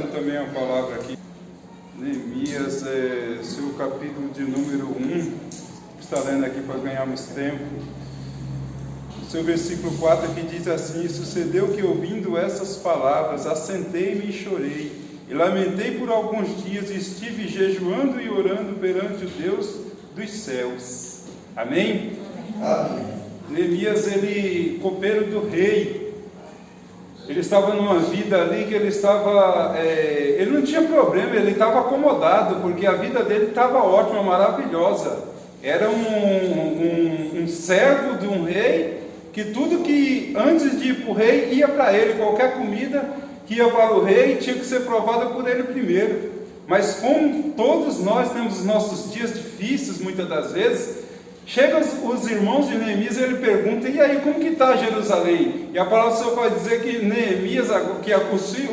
trazendo também uma palavra aqui. Neemias, seu capítulo de número 1, está lendo aqui para ganharmos tempo. O seu versículo 4 que diz assim: sucedeu que ouvindo essas palavras, assentei-me e chorei, e lamentei por alguns dias, e estive jejuando e orando perante o Deus dos céus. Amém? Amém. Neemias, ele, copeiro do rei, ele estava numa vida ali que ele estava, ele não tinha problema, ele estava acomodado, porque a vida dele estava ótima, maravilhosa. Era um servo de um rei, que tudo que antes de ir para o rei ia para ele, qualquer comida que ia para o rei tinha que ser provada por ele primeiro. Mas como todos nós temos os nossos dias difíceis, muitas das vezes, chegam os irmãos de Neemias e ele pergunta: e aí, como que está Jerusalém? E a palavra do Senhor vai dizer que Neemias,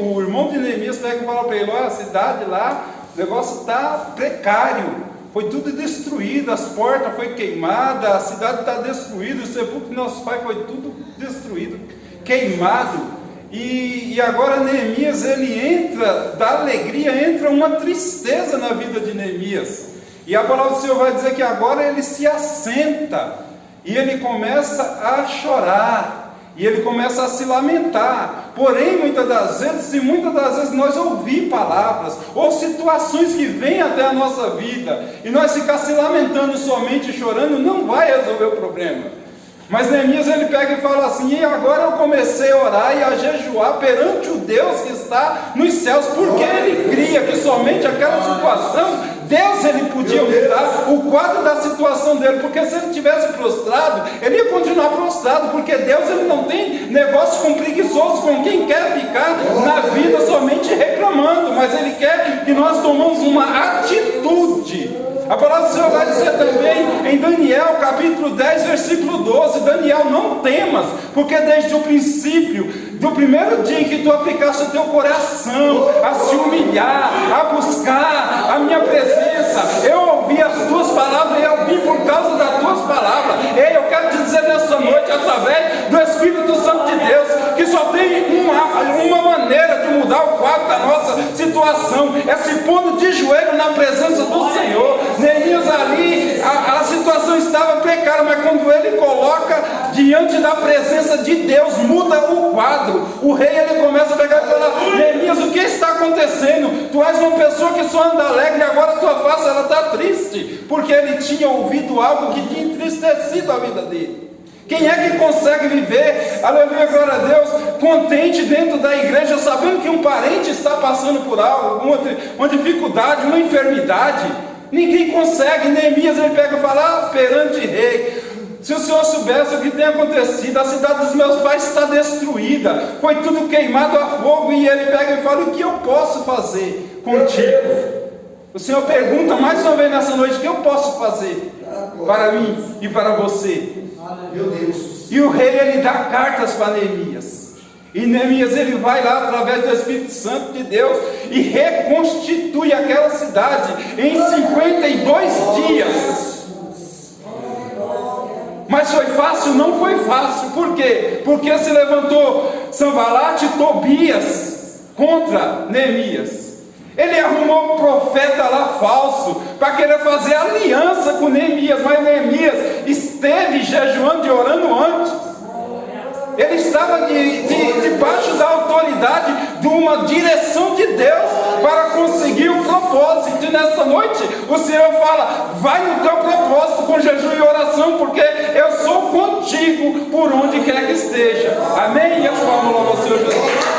o irmão de Neemias pega e fala para ele: a cidade lá, o negócio está precário, foi tudo destruído, as portas foram queimadas, a cidade está destruída, o sepulcro de nosso pai foi tudo destruído, queimado. E agora Neemias, ele entra, da alegria, entra uma tristeza na vida de Neemias. E a palavra do Senhor vai dizer que agora ele se assenta, e ele começa a chorar, e ele começa a se lamentar. Porém, muitas das vezes nós ouvimos palavras, ou situações que vêm até a nossa vida, e nós ficar se lamentando somente, chorando, não vai resolver o problema. Mas Neemias, ele pega e fala assim: e agora eu comecei a orar e a jejuar perante o Deus que está nos céus, porque ele cria que somente aquela situação, Deus ele podia mudar o quadro da situação dele, porque se ele tivesse prostrado, ele ia continuar prostrado, porque Deus ele não tem negócio com preguiçoso, com quem quer ficar na vida somente reclamando, mas ele quer que nós tomemos uma atitude. A palavra do Senhor vai dizer também em Daniel capítulo 10 versículo 12: Daniel, não temas, porque desde o princípio, do primeiro dia em que tu aplicaste o teu coração a se humilhar, a buscar a minha presença, eu ouvi as tuas palavras e eu vim por causa das tuas palavras. Ei, eu quero te dizer nessa noite, através do Espírito Santo de Deus, que só tem uma maneira de mudar o quadro da nossa situação, é se pondo de joelho na presença do Senhor. Neemias ali, a situação estava precária, mas quando ele coloca diante da presença de Deus, muda o quadro. O rei ele começa a pegar e falar: Neemias, o que está acontecendo? Tu és uma pessoa que só anda alegre e agora a tua face ela está triste, porque ele tinha ouvido algo que tinha entristecido a vida dele. Quem é que consegue viver, aleluia, glória a Deus, contente dentro da igreja, sabendo que um parente está passando por algo, uma dificuldade, uma enfermidade? Ninguém consegue. Neemias ele pega e fala: perante rei, se o senhor soubesse o que tem acontecido, a cidade dos meus pais está destruída, foi tudo queimado a fogo. E ele pega e fala: o que eu posso fazer contigo? O Senhor pergunta mais uma vez nessa noite: o que eu posso fazer para mim e para você? Meu Deus. E o rei ele dá cartas para Neemias, e Neemias ele vai lá através do Espírito Santo de Deus e reconstitui aquela cidade em 52 dias. Mas foi fácil? Não foi fácil. Por quê? Porque se levantou Sanbalate e Tobias contra Neemias. Ele arrumou um profeta lá falso para querer fazer aliança com Neemias, mas Neemias esteve jejuando e orando antes. Ele estava debaixo da autoridade de uma direção de Deus para conseguir o propósito. E nessa noite o Senhor fala: vai no teu propósito com jejum e oração, porque eu sou contigo por onde quer que esteja. Amém? E as palmas ao Senhor Jesus.